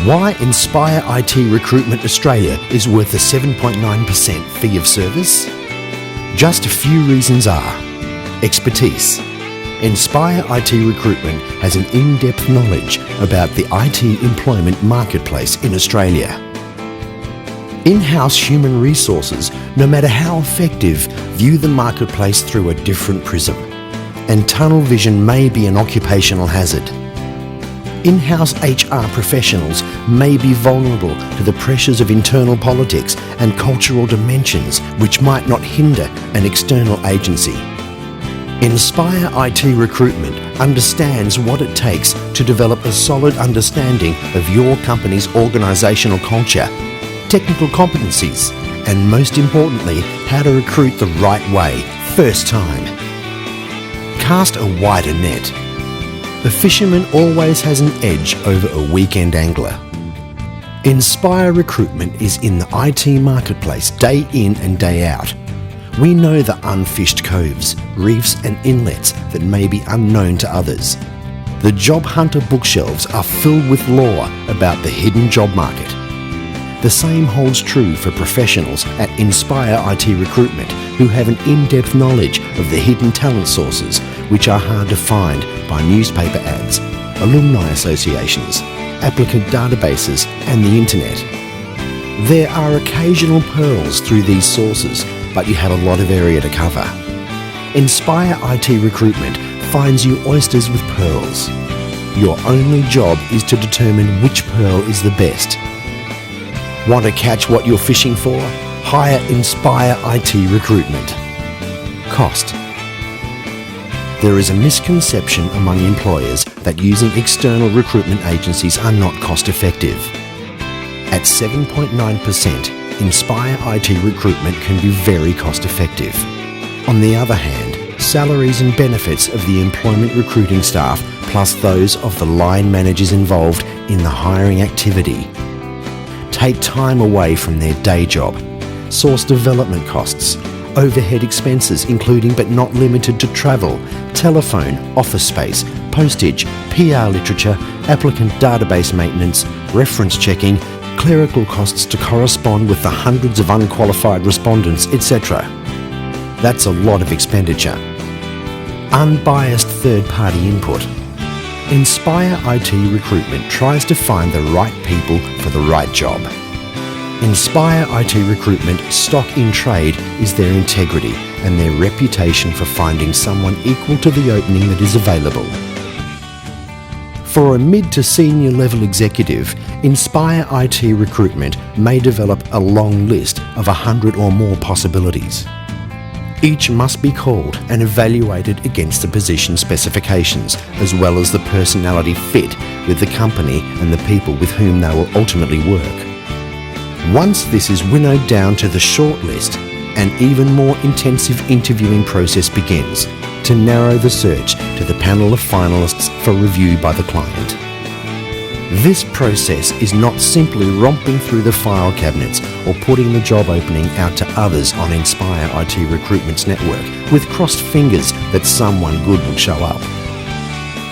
Why NspireIT Recruitment Australia is worth a 7.9% fee of service? Just a few reasons are: expertise. NspireIT Recruitment has an in-depth knowledge about the IT employment marketplace in Australia. In-house human resources, no matter how effective, view the marketplace through a different prism, and tunnel vision may be an occupational hazard. In-house HR professionals may be vulnerable to the pressures of internal politics and cultural dimensions which might not hinder an external agency. NspireIT Recruitment understands what it takes to develop a solid understanding of your company's organisational culture, technical competencies, and most importantly, how to recruit the right way, first time. Cast a wider net. The fisherman always has an edge over a weekend angler. Inspire Recruitment is in the IT marketplace day in and day out. We know the unfished coves, reefs and inlets that may be unknown to others. The job hunter bookshelves are filled with lore about the hidden job market. The same holds true for professionals at NspireIT Recruitment who have an in-depth knowledge of the hidden talent sources which are hard to find by newspaper ads, alumni associations, applicant databases and the internet. There are occasional pearls through these sources, but you have a lot of area to cover. NspireIT Recruitment finds you oysters with pearls. Your only job is to determine which pearl is the best. Want to catch what you're fishing for? Hire NspireIT Recruitment. Cost. There is a misconception among employers that using external recruitment agencies are not cost effective. At 7.9%, NspireIT Recruitment can be very cost effective. On the other hand, salaries and benefits of the employment recruiting staff plus those of the line managers involved in the hiring activity take time away from their day job, source development costs, overhead expenses including but not limited to travel, telephone, office space, postage, PR literature, applicant database maintenance, reference checking, clerical costs to correspond with the hundreds of unqualified respondents, etc. That's a lot of expenditure. Unbiased third-party input. NspireIT Recruitment tries to find the right people for the right job. NspireIT Recruitment stock in trade is their integrity and their reputation for finding someone equal to the opening that is available. For a mid to senior level executive, NspireIT Recruitment may develop a long list of 100 or more possibilities. Each must be called and evaluated against the position specifications, as well as the personality fit with the company and the people with whom they will ultimately work. Once this is winnowed down to the short list, an even more intensive interviewing process begins to narrow the search to the panel of finalists for review by the client. This process is not simply romping through the file cabinets or putting the job opening out to others on NspireIT Recruitment's network with crossed fingers that someone good will show up.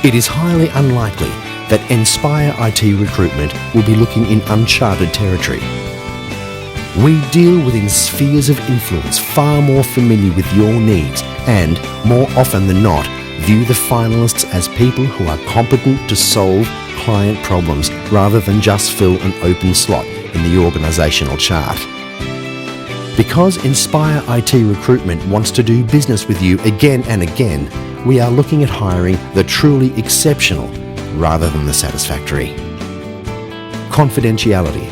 It is highly unlikely that NspireIT Recruitment will be looking in uncharted territory. We deal within spheres of influence far more familiar with your needs and, more often than not, view the finalists as people who are competent to solve client problems rather than just fill an open slot in the organisational chart. Because NspireIT Recruitment wants to do business with you again and again, we are looking at hiring the truly exceptional rather than the satisfactory. Confidentiality.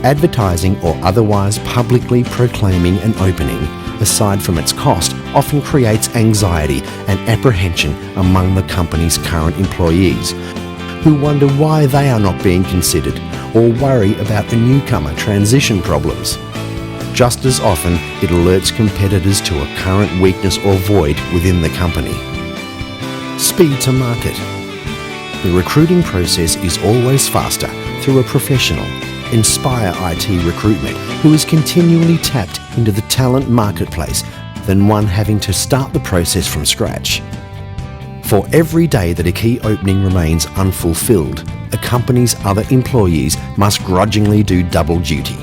Advertising or otherwise publicly proclaiming an opening, aside from its cost, often creates anxiety and apprehension among the company's current employees, who wonder why they are not being considered or worry about the newcomer transition problems. Just as often, it alerts competitors to a current weakness or void within the company. Speed to market. The recruiting process is always faster through a professional, NspireIT Recruitment, who is continually tapped into the talent marketplace than one having to start the process from scratch. For every day that a key opening remains unfulfilled, a company's other employees must grudgingly do double duty.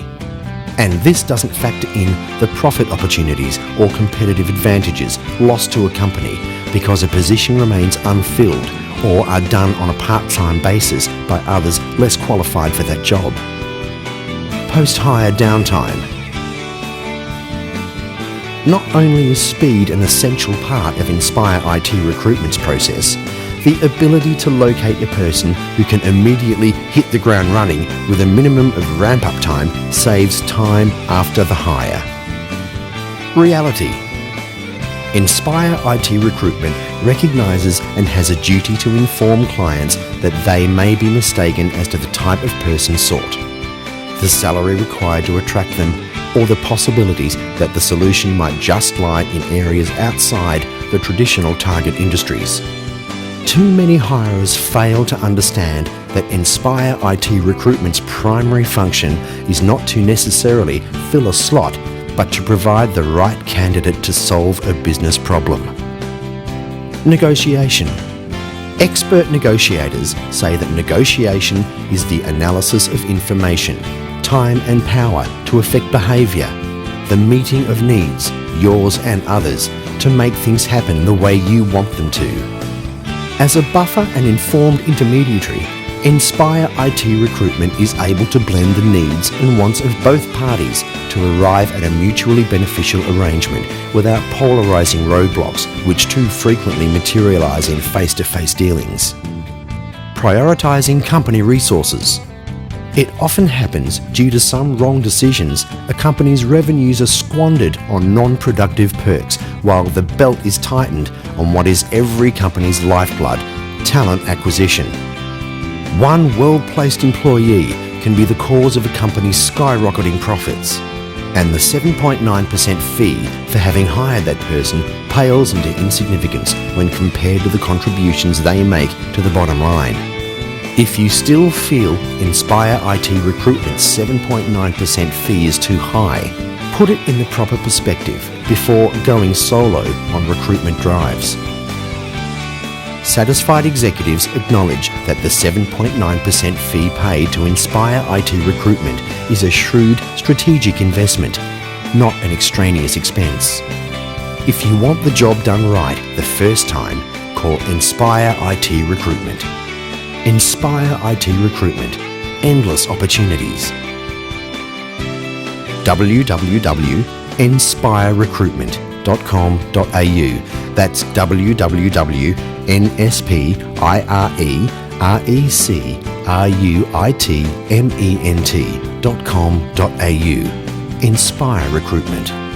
And this doesn't factor in the profit opportunities or competitive advantages lost to a company because a position remains unfilled or are done on a part-time basis by others less qualified for that job. Post-hire downtime. Not only is speed an essential part of NspireIT Recruitment's process, the ability to locate a person who can immediately hit the ground running with a minimum of ramp-up time saves time after the hire. Reality. NspireIT Recruitment recognises and has a duty to inform clients that they may be mistaken as to the type of person sought, the salary required to attract them, or the possibilities that the solution might just lie in areas outside the traditional target industries. Too many hirers fail to understand that NspireIT Recruitment's primary function is not to necessarily fill a slot, but to provide the right candidate to solve a business problem. Negotiation. Expert negotiators say that negotiation is the analysis of information, time and power to affect behaviour, the meeting of needs, yours and others, to make things happen the way you want them to. As a buffer and informed intermediary, NspireIT Recruitment is able to blend the needs and wants of both parties to arrive at a mutually beneficial arrangement without polarising roadblocks which too frequently materialise in face-to-face dealings. Prioritising company resources. It often happens due to some wrong decisions, a company's revenues are squandered on non-productive perks while the belt is tightened on what is every company's lifeblood, talent acquisition. One well-placed employee can be the cause of a company's skyrocketing profits, and the 7.9% fee for having hired that person pales into insignificance when compared to the contributions they make to the bottom line. If you still feel NspireIT Recruitment's 7.9% fee is too high, put it in the proper perspective before going solo on recruitment drives. Satisfied executives acknowledge that the 7.9% fee paid to NspireIT Recruitment is a shrewd strategic investment, not an extraneous expense. If you want the job done right the first time, call NspireIT Recruitment. NspireIT Recruitment. Endless opportunities. www.nspirerecruitment.com.au. That's www.nspirerecruitment.com.au. Inspire Recruitment.